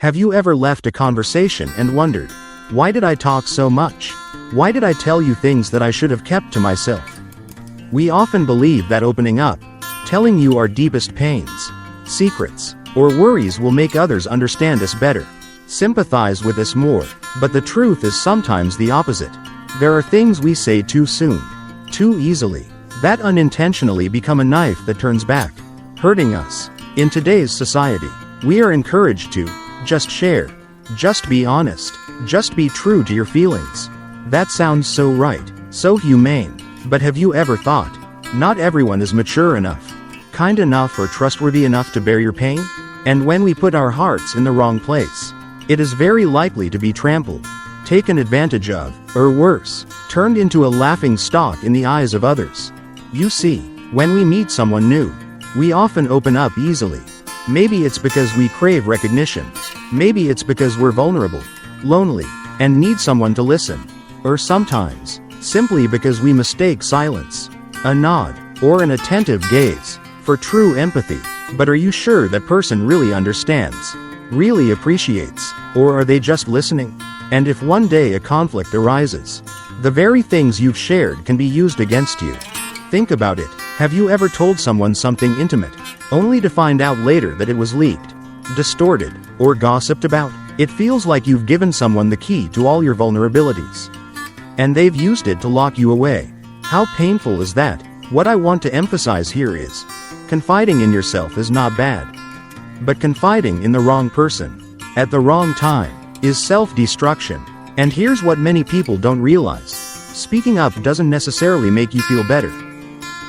Have you ever left a conversation and wondered, why did I talk so much? Why did I tell you things that I should have kept to myself? We often believe that opening up, telling you our deepest pains, secrets, or worries will make others understand us better, sympathize with us more, but the truth is sometimes the opposite. There are things we say too soon, too easily, that unintentionally become a knife that turns back, hurting us. In today's society, we are encouraged to just share, just be honest, just be true to your feelings. That sounds so right, so humane, but have you ever thought, not everyone is mature enough, kind enough or trustworthy enough to bear your pain? And when we put our hearts in the wrong place, it is very likely to be trampled, taken advantage of, or worse, turned into a laughing stock in the eyes of others. You see, when we meet someone new, we often open up easily. Maybe it's because we crave recognition. Maybe it's because we're vulnerable, lonely, and need someone to listen. Or sometimes, simply because we mistake silence, a nod, or an attentive gaze, for true empathy. But are you sure that person really understands, really appreciates, or are they just listening? And if one day a conflict arises, the very things you've shared can be used against you. Think about it. Have you ever told someone something intimate, only to find out later that it was leaked, distorted, or gossiped about? It feels like you've given someone the key to all your vulnerabilities, and they've used it to lock you away. How painful is that? What I want to emphasize here is, confiding in yourself is not bad. But confiding in the wrong person, at the wrong time, is self-destruction. And here's what many people don't realize. Speaking up doesn't necessarily make you feel better.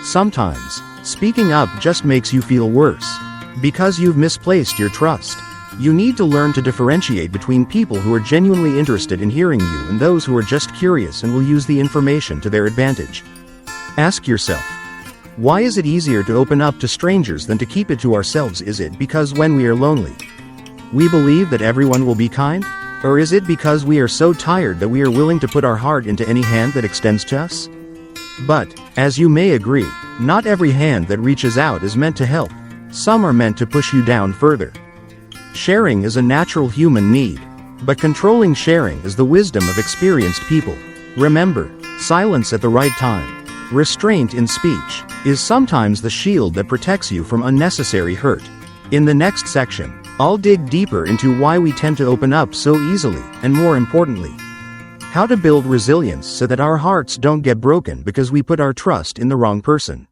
Sometimes, speaking up just makes you feel worse, because you've misplaced your trust. You need to learn to differentiate between people who are genuinely interested in hearing you and those who are just curious and will use the information to their advantage. Ask yourself, why is it easier to open up to strangers than to keep it to ourselves? Is it because when we are lonely, we believe that everyone will be kind? Or is it because we are so tired that we are willing to put our heart into any hand that extends to us? But, as you may agree, not every hand that reaches out is meant to help. Some are meant to push you down further. Sharing is a natural human need, but controlling sharing is the wisdom of experienced people. Remember, silence at the right time, restraint in speech, is sometimes the shield that protects you from unnecessary hurt. In the next section, I'll dig deeper into why we tend to open up so easily, and more importantly, how to build resilience so that our hearts don't get broken because we put our trust in the wrong person.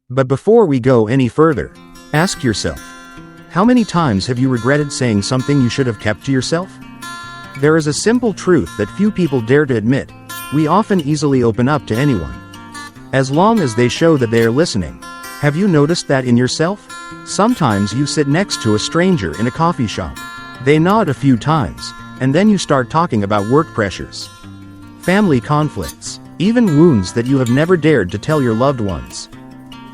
But before we go any further, ask yourself, how many times have you regretted saying something you should have kept to yourself? There is a simple truth that few people dare to admit. We often easily open up to anyone, as long as they show that they are listening. Have you noticed that in yourself? Sometimes you sit next to a stranger in a coffee shop. They nod a few times, and then you start talking about work pressures, family conflicts, even wounds that you have never dared to tell your loved ones.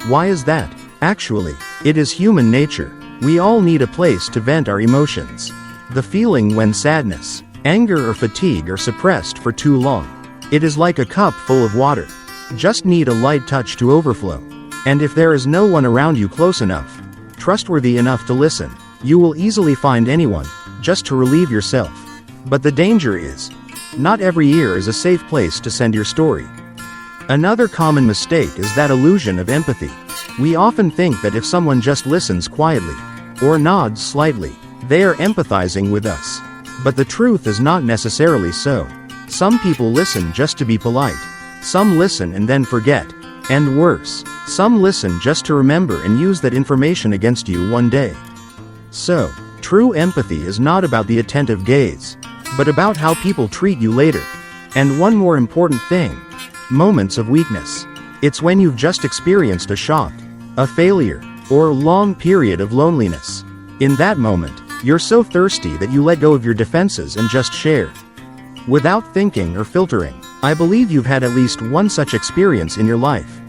Why is that? Actually, it is human nature. We all need a place to vent our emotions. The feeling when sadness, anger or fatigue are suppressed for too long. It is like a cup full of water. Just need a light touch to overflow. And if there is no one around you close enough, trustworthy enough to listen, you will easily find anyone, just to relieve yourself. But the danger is, not every ear is a safe place to send your story. Another common mistake is that illusion of empathy. We often think that if someone just listens quietly, or nods slightly, they are empathizing with us. But the truth is not necessarily so. Some people listen just to be polite. Some listen and then forget. And worse, some listen just to remember and use that information against you one day. So, true empathy is not about the attentive gaze, but about how people treat you later. And one more important thing, moments of weakness. It's when you've just experienced a shock, a failure, or a long period of loneliness. In that moment, you're so thirsty that you let go of your defenses and just share. Without thinking or filtering. I believe you've had at least one such experience in your life.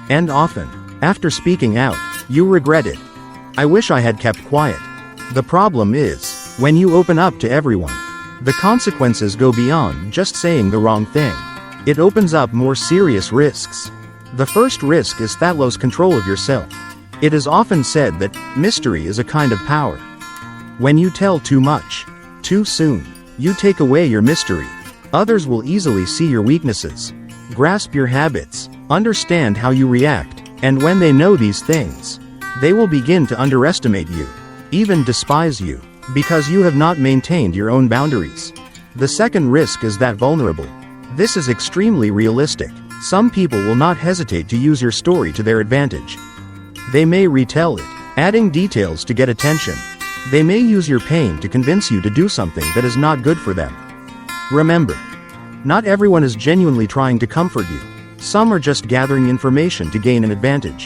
And often, after speaking out, you regret it. I wish I had kept quiet. The problem is, when you open up to everyone, the consequences go beyond just saying the wrong thing. It opens up more serious risks. The first risk is that lost control of yourself. It is often said that mystery is a kind of power. When you tell too much, too soon, you take away your mystery. Others will easily see your weaknesses, grasp your habits, understand how you react, and when they know these things, they will begin to underestimate you, even despise you, because you have not maintained your own boundaries. The second risk is that vulnerable. This is extremely realistic. Some people will not hesitate to use your story to their advantage. They may retell it, adding details to get attention. They may use your pain to convince you to do something that is not good for them. Remember, not everyone is genuinely trying to comfort you. Some are just gathering information to gain an advantage.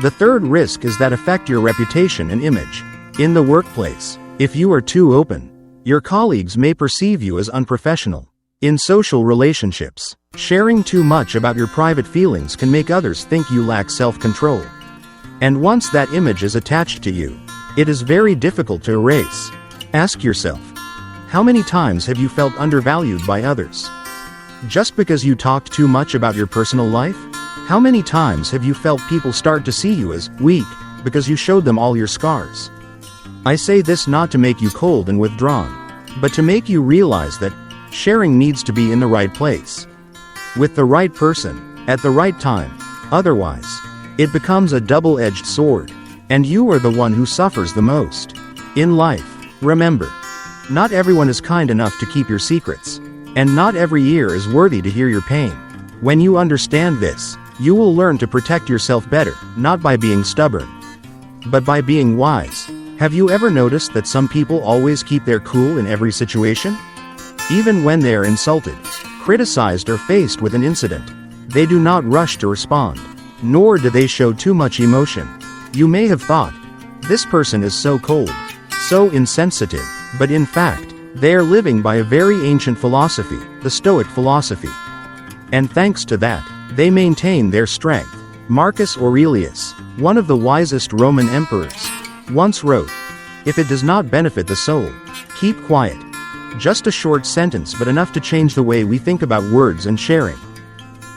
The third risk is that affect your reputation and image. In the workplace, if you are too open, your colleagues may perceive you as unprofessional. In social relationships, sharing too much about your private feelings can make others think you lack self-control. And once that image is attached to you, it is very difficult to erase. Ask yourself, how many times have you felt undervalued by others? Just because you talked too much about your personal life? How many times have you felt people start to see you as weak because you showed them all your scars? I say this not to make you cold and withdrawn, but to make you realize that sharing needs to be in the right place, with the right person, at the right time. Otherwise, it becomes a double-edged sword, and you are the one who suffers the most. In life, remember, not everyone is kind enough to keep your secrets, and not every ear is worthy to hear your pain. When you understand this, you will learn to protect yourself better, not by being stubborn, but by being wise. Have you ever noticed that some people always keep their cool in every situation? Even when they are insulted, criticized, or faced with an incident, they do not rush to respond, nor do they show too much emotion. You may have thought, this person is so cold, so insensitive, but in fact, they are living by a very ancient philosophy, the Stoic philosophy. And thanks to that, they maintain their strength. Marcus Aurelius, one of the wisest Roman emperors, once wrote, "If it does not benefit the soul, keep quiet." Just a short sentence, but enough to change the way we think about words and sharing.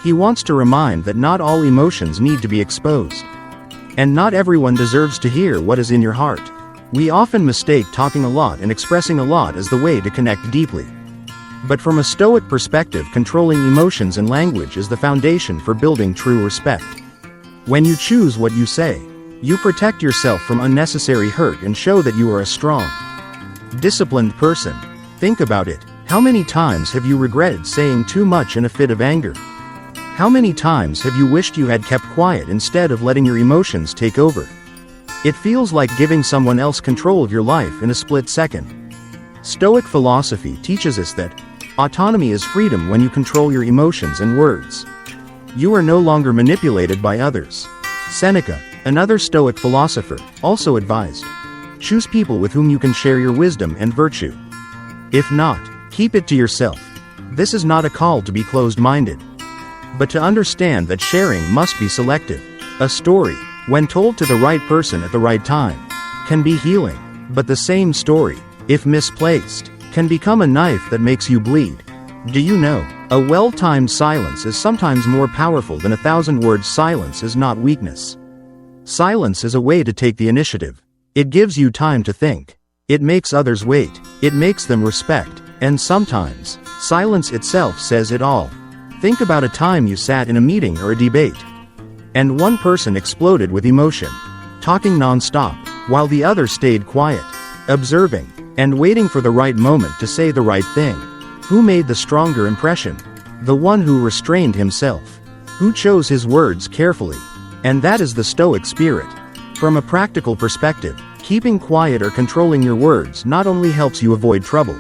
He wants to remind that not all emotions need to be exposed. And not everyone deserves to hear what is in your heart. We often mistake talking a lot and expressing a lot as the way to connect deeply. But from a Stoic perspective, controlling emotions and language is the foundation for building true respect. When you choose what you say, you protect yourself from unnecessary hurt and show that you are a strong, disciplined person. Think about it. How many times have you regretted saying too much in a fit of anger? How many times have you wished you had kept quiet instead of letting your emotions take over? It feels like giving someone else control of your life in a split second. Stoic philosophy teaches us that autonomy is freedom when you control your emotions and words. You are no longer manipulated by others. Seneca, another Stoic philosopher, also advised, choose people with whom you can share your wisdom and virtue. If not, keep it to yourself. This is not a call to be closed-minded, but to understand that sharing must be selective. A story, when told to the right person at the right time, can be healing, but the same story, if misplaced, can become a knife that makes you bleed. Do you know, a well-timed silence is sometimes more powerful than 1,000 words. Silence is not weakness. Silence is a way to take the initiative. It gives you time to think. It makes others wait. It makes them respect. And sometimes, silence itself says it all. Think about a time you sat in a meeting or a debate, and one person exploded with emotion, talking non-stop, while the other stayed quiet, observing, and waiting for the right moment to say the right thing. Who made the stronger impression? The one who restrained himself, who chose his words carefully. And that is the Stoic spirit. From a practical perspective, keeping quiet or controlling your words not only helps you avoid trouble,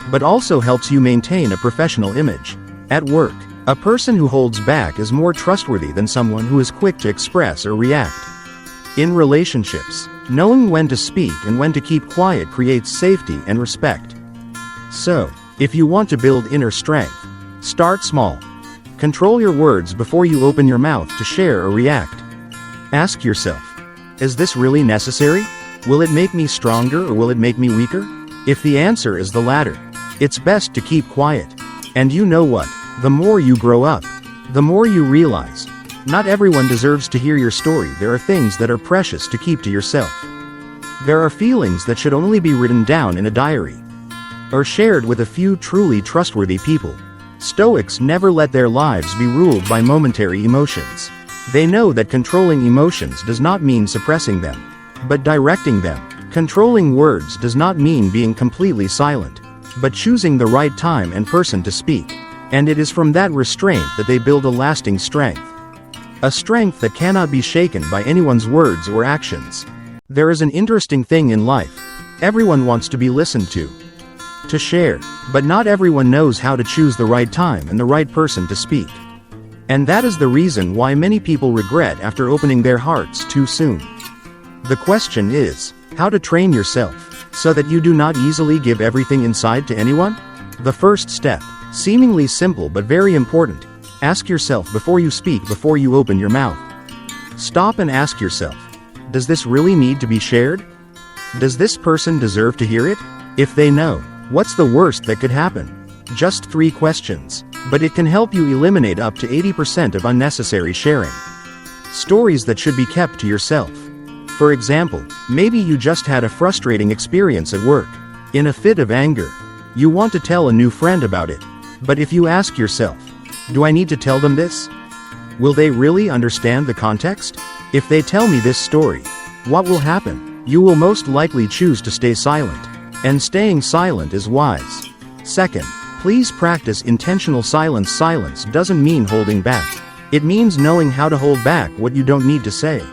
but also helps you maintain a professional image. At work, a person who holds back is more trustworthy than someone who is quick to express or react. In relationships, knowing when to speak and when to keep quiet creates safety and respect. So, if you want to build inner strength, start small. Control your words before you open your mouth to share or react. Ask yourself, is this really necessary? Will it make me stronger or will it make me weaker? If the answer is the latter, it's best to keep quiet. And you know what? The more you grow up, the more you realize, not everyone deserves to hear your story. There are things that are precious to keep to yourself. There are feelings that should only be written down in a diary, or shared with a few truly trustworthy people. Stoics never let their lives be ruled by momentary emotions. They know that controlling emotions does not mean suppressing them, but directing them. Controlling words does not mean being completely silent, but choosing the right time and person to speak. And it is from that restraint that they build a lasting strength. A strength that cannot be shaken by anyone's words or actions. There is an interesting thing in life. Everyone wants to be listened to share, but not everyone knows how to choose the right time and the right person to speak. And that is the reason why many people regret after opening their hearts too soon. The question is, how to train yourself so that you do not easily give everything inside to anyone? The first step, seemingly simple but very important, ask yourself before you speak, before you open your mouth. Stop and ask yourself, does this really need to be shared? Does this person deserve to hear it? If they know, what's the worst that could happen? Just 3 questions, but it can help you eliminate up to 80% of unnecessary sharing. Stories that should be kept to yourself. For example, maybe you just had a frustrating experience at work. In a fit of anger, you want to tell a new friend about it. But if you ask yourself, do I need to tell them this? Will they really understand the context? If they tell me this story, what will happen? You will most likely choose to stay silent. And staying silent is wise. Second, please practice intentional silence. Silence doesn't mean holding back. It means knowing how to hold back what you don't need to say.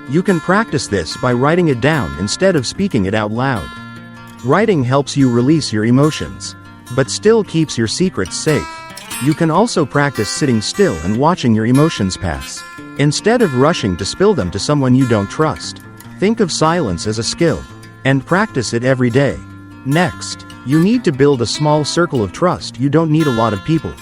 You can practice this by writing it down instead of speaking it out loud. Writing helps you release your emotions, but still keeps your secrets safe. You can also practice sitting still and watching your emotions pass, instead of rushing to spill them to someone you don't trust. Think of silence as a skill, and practice it every day. Next, you need to build a small circle of trust. You don't need a lot of people.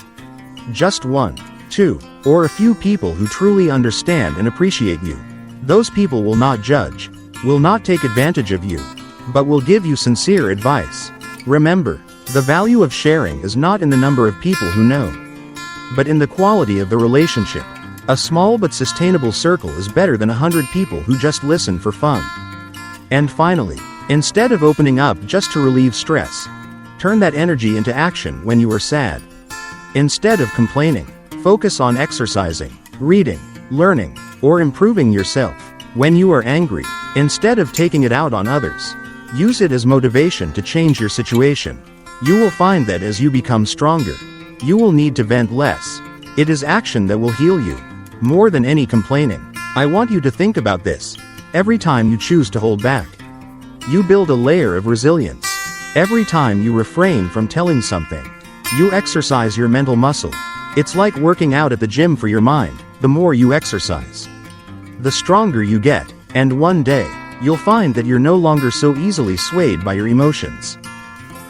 Just 1, 2, or a few people who truly understand and appreciate you. Those people will not judge, will not take advantage of you, but will give you sincere advice. Remember, the value of sharing is not in the number of people who know, but in the quality of the relationship. A small but sustainable circle is better than 100 people who just listen for fun. And finally, instead of opening up just to relieve stress, turn that energy into action. When you are sad, instead of complaining, focus on exercising, reading, learning, or improving yourself. When you are angry, instead of taking it out on others, use it as motivation to change your situation. You will find that as you become stronger, you will need to vent less. It is action that will heal you, more than any complaining. I want you to think about this. Every time you choose to hold back, you build a layer of resilience. Every time you refrain from telling something, you exercise your mental muscle. It's like working out at the gym for your mind. The more you exercise, the stronger you get, and one day, you'll find that you're no longer so easily swayed by your emotions.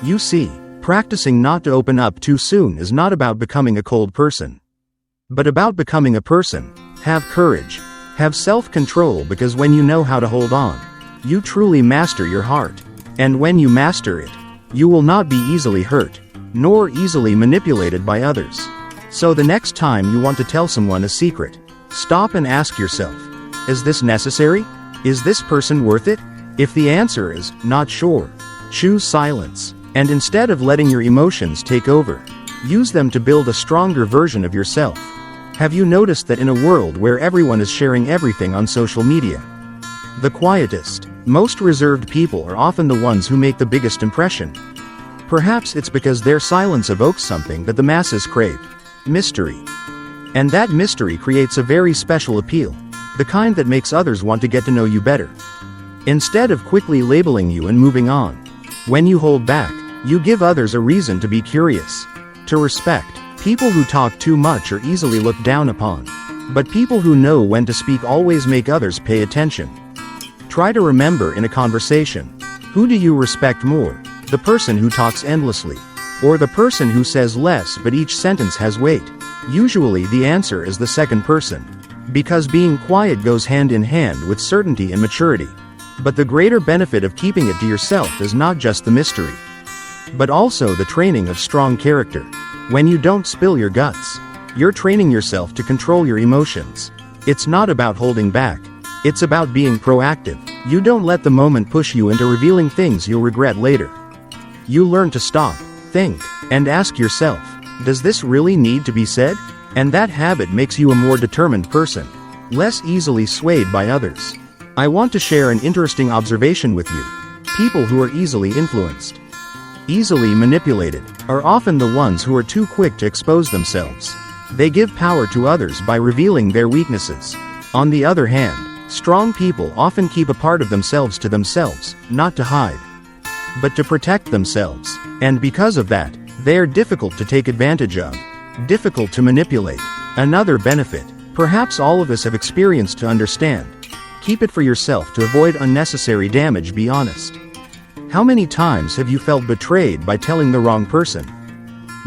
You see, practicing not to open up too soon is not about becoming a cold person, but about becoming a person. Have courage, have self-control, because when you know how to hold on, you truly master your heart. And when you master it, you will not be easily hurt, nor easily manipulated by others. So the next time you want to tell someone a secret, stop and ask yourself, is this necessary? Is this person worth it? If the answer is not sure, choose silence. And instead of letting your emotions take over, use them to build a stronger version of yourself. Have you noticed that in a world where everyone is sharing everything on social media, the quietest, most reserved people are often the ones who make the biggest impression? Perhaps it's because their silence evokes something that the masses crave: mystery. And that mystery creates a very special appeal, the kind that makes others want to get to know you better, instead of quickly labeling you and moving on. When you hold back, you give others a reason to be curious, to respect. People who talk too much are easily looked down upon, but people who know when to speak always make others pay attention. Try to remember in a conversation, who do you respect more? The person who talks endlessly, or the person who says less but each sentence has weight? Usually the answer is the second person, because being quiet goes hand in hand with certainty and maturity. But the greater benefit of keeping it to yourself is not just the mystery, but also the training of strong character. When you don't spill your guts, you're training yourself to control your emotions. It's not about holding back, it's about being proactive. You don't let the moment push you into revealing things you'll regret later. You learn to stop, think, and ask yourself, does this really need to be said? And that habit makes you a more determined person, less easily swayed by others. I want to share an interesting observation with you. People who are easily influenced, easily manipulated, are often the ones who are too quick to expose themselves. They give power to others by revealing their weaknesses. On the other hand, strong people often keep a part of themselves to themselves, not to hide, but to protect themselves. And because of that, they are difficult to take advantage of, difficult to manipulate. Another benefit, perhaps all of us have experienced to understand. Keep it for yourself to avoid unnecessary damage. Be honest. How many times have you felt betrayed by telling the wrong person?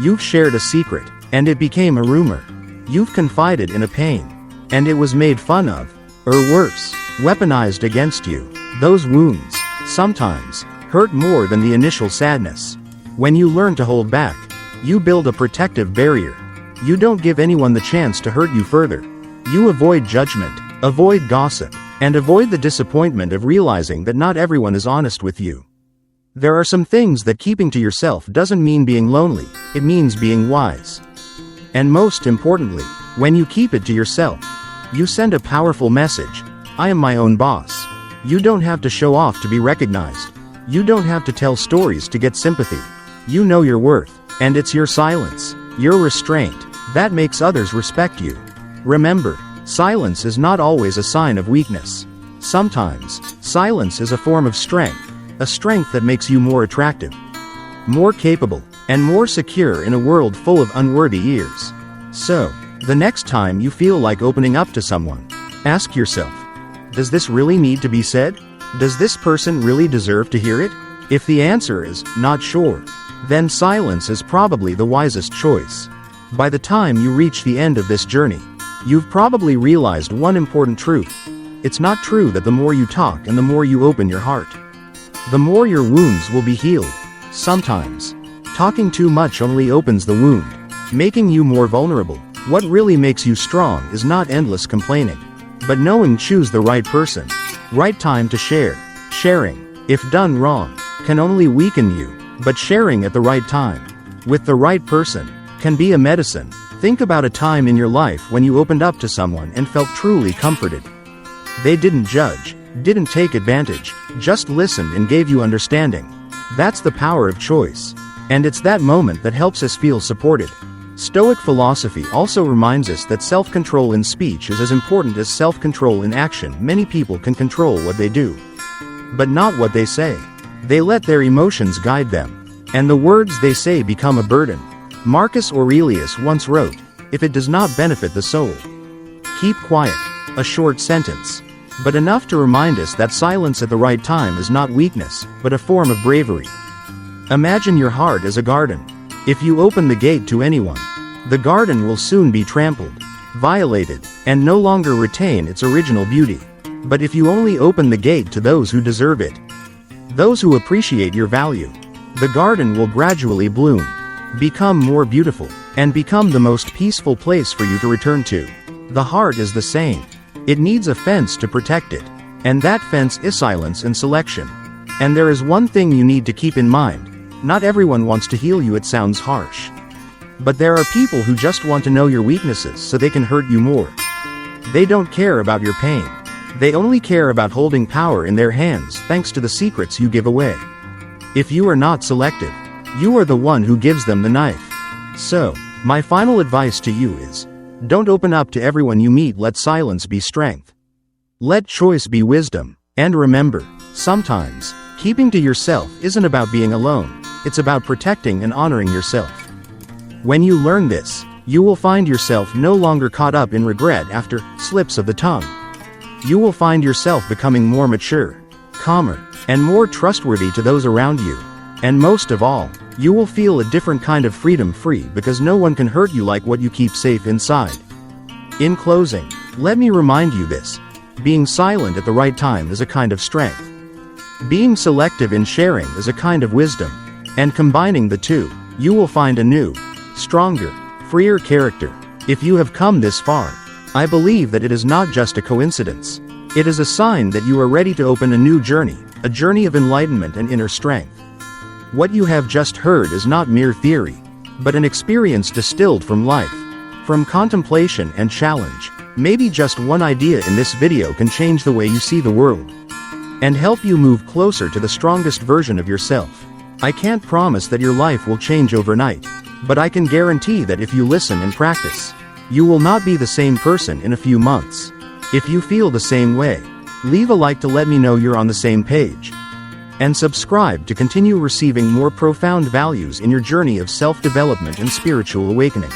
You've shared a secret, and it became a rumor. You've confided in a pain, and it was made fun of, or worse, weaponized against you. Those wounds, sometimes, hurt more than the initial sadness. When you learn to hold back, you build a protective barrier. You don't give anyone the chance to hurt you further. You avoid judgment, avoid gossip, and avoid the disappointment of realizing that not everyone is honest with you. There are some things that keeping to yourself doesn't mean being lonely, it means being wise. And most importantly, when you keep it to yourself, you send a powerful message. I am my own boss. You don't have to show off to be recognized. You don't have to tell stories to get sympathy. You know your worth, and it's your silence, your restraint, that makes others respect you. Remember, silence is not always a sign of weakness. Sometimes, silence is a form of strength, a strength that makes you more attractive, more capable, and more secure in a world full of unworthy ears. So, the next time you feel like opening up to someone, ask yourself, does this really need to be said? Does this person really deserve to hear it? If the answer is, not sure, then silence is probably the wisest choice. By the time you reach the end of this journey, you've probably realized one important truth. It's not true that the more you talk and the more you open your heart, the more your wounds will be healed. Sometimes, talking too much only opens the wound, making you more vulnerable. What really makes you strong is not endless complaining, but knowing choose the right person, right time to share. Sharing, if done wrong, can only weaken you, but sharing at the right time, with the right person, can be a medicine. Think about a time in your life when you opened up to someone and felt truly comforted. They didn't judge, didn't take advantage, just listened and gave you understanding. That's the power of choice. And it's that moment that helps us feel supported. Stoic philosophy also reminds us that self-control in speech is as important as self-control in action. Many people can control what they do, but not what they say. They let their emotions guide them, and the words they say become a burden. Marcus Aurelius once wrote, "If it does not benefit the soul, keep quiet." A short sentence, but enough to remind us that silence at the right time is not weakness, but a form of bravery. Imagine your heart as a garden. If you open the gate to anyone, the garden will soon be trampled, violated, and no longer retain its original beauty. But if you only open the gate to those who deserve it, those who appreciate your value, the garden will gradually bloom, become more beautiful, and become the most peaceful place for you to return to. The heart is the same. It needs a fence to protect it, and that fence is silence and selection. And there is one thing you need to keep in mind. Not everyone wants to heal you. It sounds harsh, but there are people who just want to know your weaknesses so they can hurt you more. They don't care about your pain. They only care about holding power in their hands thanks to the secrets you give away. If you are not selective, you are the one who gives them the knife. So, my final advice to you is, don't open up to everyone you meet. Let silence be strength. Let choice be wisdom. And remember, sometimes, keeping to yourself isn't about being alone. It's about protecting and honoring yourself. When you learn this, you will find yourself no longer caught up in regret after slips of the tongue. You will find yourself becoming more mature, calmer, and more trustworthy to those around you. And most of all, you will feel a different kind of freedom, free because no one can hurt you like what you keep safe inside. In closing, let me remind you this. Being silent at the right time is a kind of strength. Being selective in sharing is a kind of wisdom. And combining the two, you will find a new, stronger, freer character. If you have come this far, I believe that it is not just a coincidence. It is a sign that you are ready to open a new journey, a journey of enlightenment and inner strength. What you have just heard is not mere theory, but an experience distilled from life, from contemplation and challenge. Maybe just one idea in this video can change the way you see the world, and help you move closer to the strongest version of yourself. I can't promise that your life will change overnight, but I can guarantee that if you listen and practice, you will not be the same person in a few months. If you feel the same way, leave a like to let me know you're on the same page. And subscribe to continue receiving more profound values in your journey of self-development and spiritual awakening.